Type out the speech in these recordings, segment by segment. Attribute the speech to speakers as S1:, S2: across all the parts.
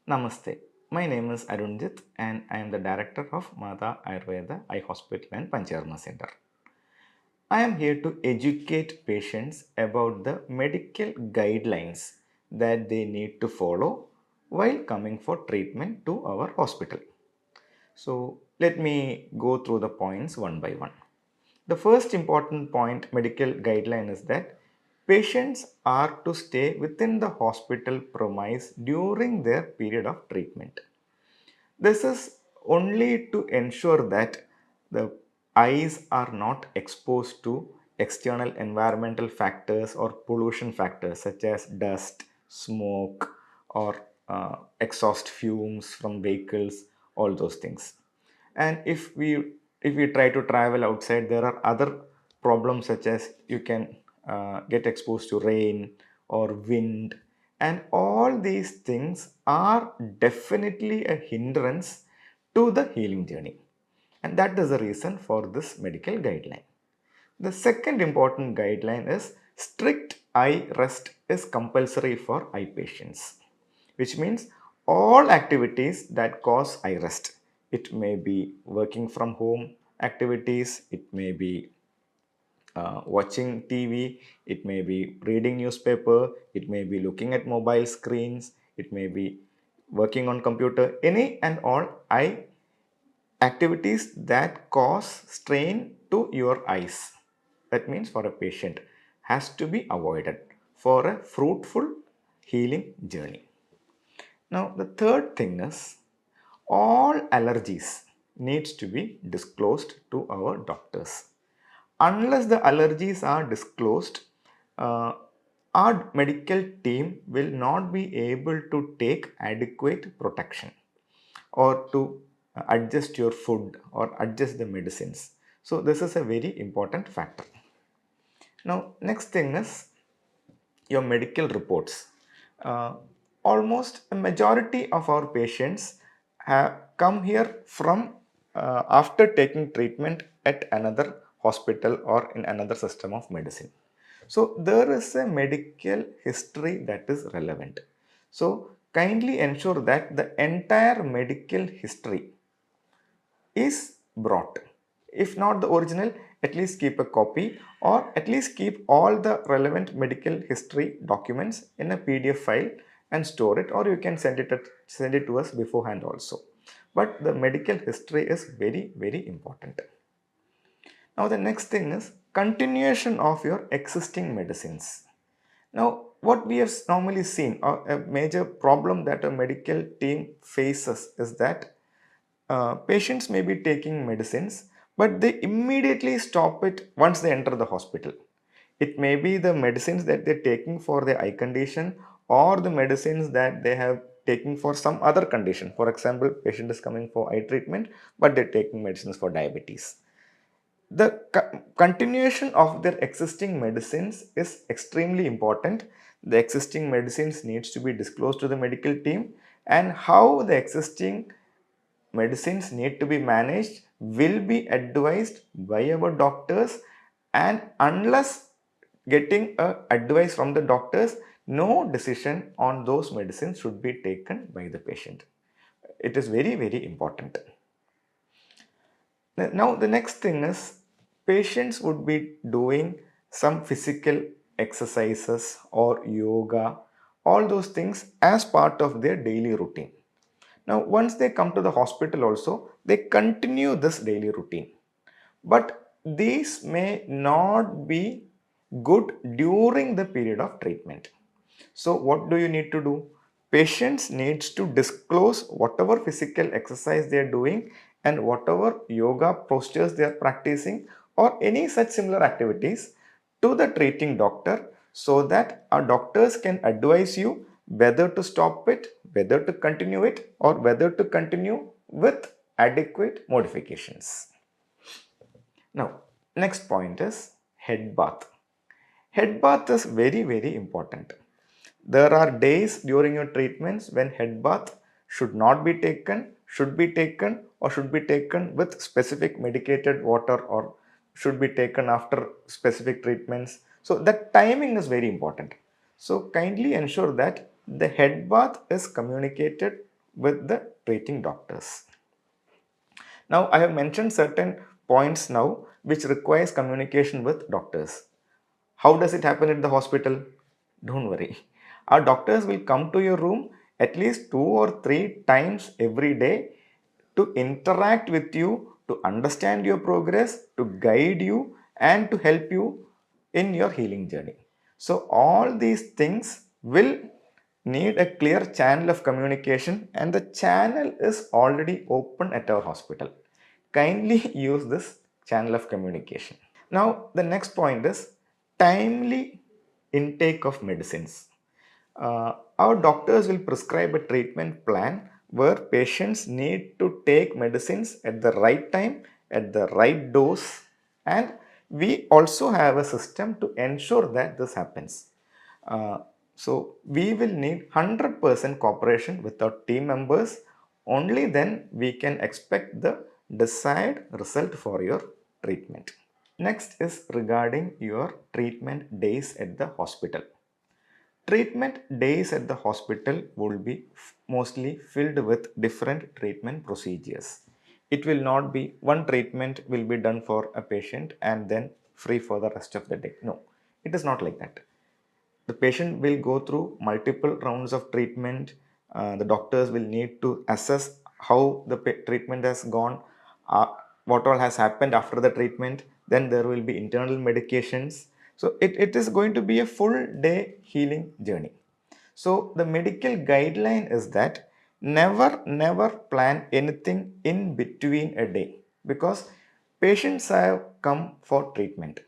S1: Namaste. My name is Arunjit and I am the director of Mata Ayurveda Eye Hospital and Pancharma Center. I am here to educate patients about the medical guidelines that they need to follow while coming for treatment to our hospital. So, let me go through the points one by one. The first important point medical guideline is that patients are to stay within the hospital premise during their period of treatment. This is only to ensure that the eyes are not exposed to external environmental factors or pollution factors such as dust, smoke, or exhaust fumes from vehicles, all those things. And if we try to travel outside, there are other problems such as you can get exposed to rain or wind, and all these things are definitely a hindrance to the healing journey, and that is the reason for this medical guideline. The second important guideline is strict eye rest is compulsory for eye patients, which means all activities that cause eye rest. It may be working from home activities, it may be watching TV, it may be reading newspaper, it may be looking at mobile screens, it may be working on computer, any and all eye activities that cause strain to your eyes. That means for a patient has to be avoided for a fruitful healing journey. Now the third thing is all allergies needs to be disclosed to our doctors. Unless the allergies are disclosed, uh, our medical team will not be able to take adequate protection or to adjust your food or adjust the medicines. So this is a very important factor. Now next thing is your medical reports. Uh, Almost a majority of our patients have come here from after taking treatment at another hospital or in another system of medicine. So there is a medical history that is relevant. So kindly ensure that the entire medical history is brought. If not the original, at least keep a copy or at least keep all the relevant medical history documents in a PDF file and store it, or you can send it to us beforehand also. But the medical history is very, very important. Now the next thing is continuation of your existing medicines. Now, what we have normally seen, or a major problem that a medical team faces is that patients may be taking medicines, but they immediately stop it once they enter the hospital. It may be the medicines that they're taking for their eye condition or the medicines that they have taken for some other condition. For example, patient is coming for eye treatment, but they're taking medicines for diabetes. The continuation of their existing medicines is extremely important. The existing medicines needs to be disclosed to the medical team, and how the existing medicines need to be managed will be advised by our doctors, and unless getting a advice from the doctors, no decision on those medicines should be taken by the patient. It is very, very important. Now the next thing is patients would be doing some physical exercises or yoga, all those things as part of their daily routine. Now once they come to the hospital also, they continue this daily routine. But these may not be good during the period of treatment. So what do you need to do? Patients needs to disclose whatever physical exercise they are doing and whatever yoga postures they are practicing or any such similar activities to the treating doctor, so that our doctors can advise you whether to stop it, whether to continue it, or whether to continue with adequate modifications. Now, next point is head bath. Head bath is very, very important. There are days during your treatments when head bath should not be taken, should be taken, or should be taken with specific medicated water, or should be taken after specific treatments. So that timing is very important. So kindly ensure that the head bath is communicated with the treating doctors. Now, I have mentioned certain points now which requires communication with doctors. How does it happen at the hospital? Don't worry. Our doctors will come to your room at least 2 or 3 times every day to interact with you, to understand your progress, to guide you, and to help you in your healing journey. So, all these things will need a clear channel of communication, and the channel is already open at our hospital. Kindly use this channel of communication. Now, the next point is timely intake of medicines. Our doctors will prescribe a treatment plan where patients need to take medicines at the right time, at the right dose, and we also have a system to ensure that this happens. Uh, so, we will need 100% cooperation with our team members. Only then we can expect the desired result for your treatment. Next is regarding your treatment days at the hospital. Treatment days at the hospital will be mostly filled with different treatment procedures. It will not be one treatment will be done for a patient and then free for the rest of the day. No, it is not like that. The patient will go through multiple rounds of treatment. The doctors will need to assess how the treatment has gone, uh, what all has happened after the treatment. Then there will be internal medications. So it is going to be a full day healing journey. So the medical guideline is that never plan anything in between a day, because patients have come for treatment.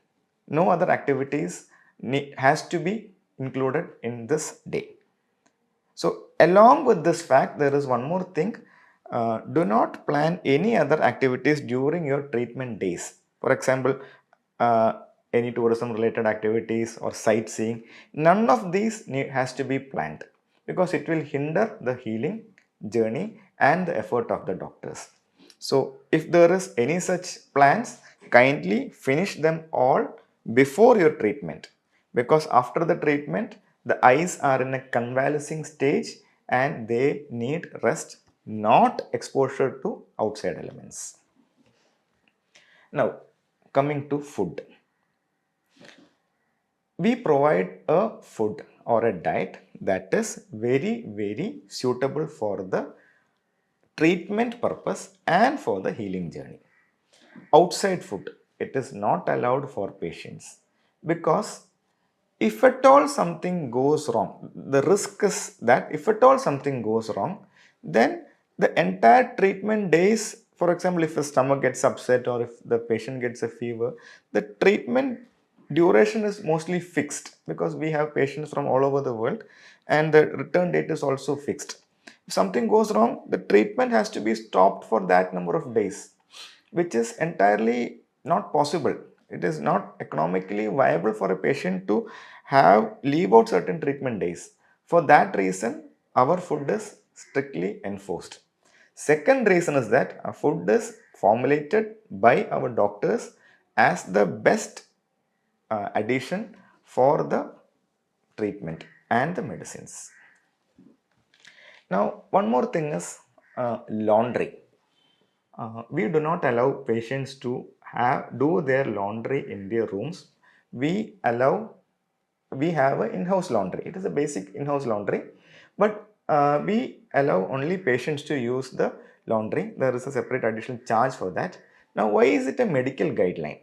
S1: No other activities has to be included in this day. So along with this fact, there is one more thing. Do not plan any other activities during your treatment days. For example, uh, any tourism related activities or sightseeing. None of these has to be planned, because it will hinder the healing journey and the effort of the doctors. So if there is any such plans, kindly finish them all before your treatment, because after the treatment the eyes are in a convalescing stage and they need rest, not exposure to outside elements. Now, coming to food, we provide a food or a diet that is very suitable for the treatment purpose and for the healing journey. Outside food, it is not allowed for patients, because if at all something goes wrong, the risk is that if at all something goes wrong, then the entire treatment days, for example, if the stomach gets upset or if the patient gets a fever, the treatment duration is mostly fixed, because we have patients from all over the world and the return date is also fixed. If something goes wrong, the treatment has to be stopped for that number of days, which is entirely not possible. It is not economically viable for a patient to have leave out certain treatment days. For that reason, our food is strictly enforced. Second reason is that our food is formulated by our doctors as the best addition for the treatment and the medicines. Now, one more thing is laundry. We do not allow patients to do their laundry in their rooms. We have an in-house laundry. It is a basic in-house laundry, but we allow only patients to use the laundry. There is a separate additional charge for that. Now, why is it a medical guideline?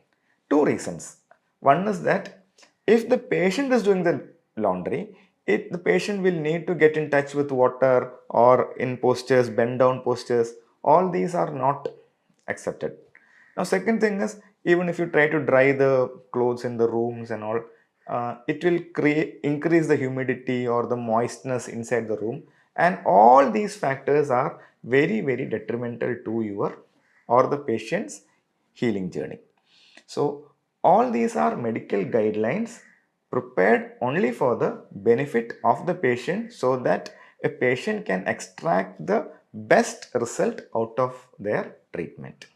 S1: Two reasons. One is that if the patient is doing the laundry, the patient will need to get in touch with water or in postures, bend down postures. All these are not accepted. Now, second thing is, even if you try to dry the clothes in the rooms and all, it will increase the humidity or the moistness inside the room, and all these factors are very detrimental to your or the patient's healing journey. So all these are medical guidelines prepared only for the benefit of the patient, so that a patient can extract the best result out of their treatment.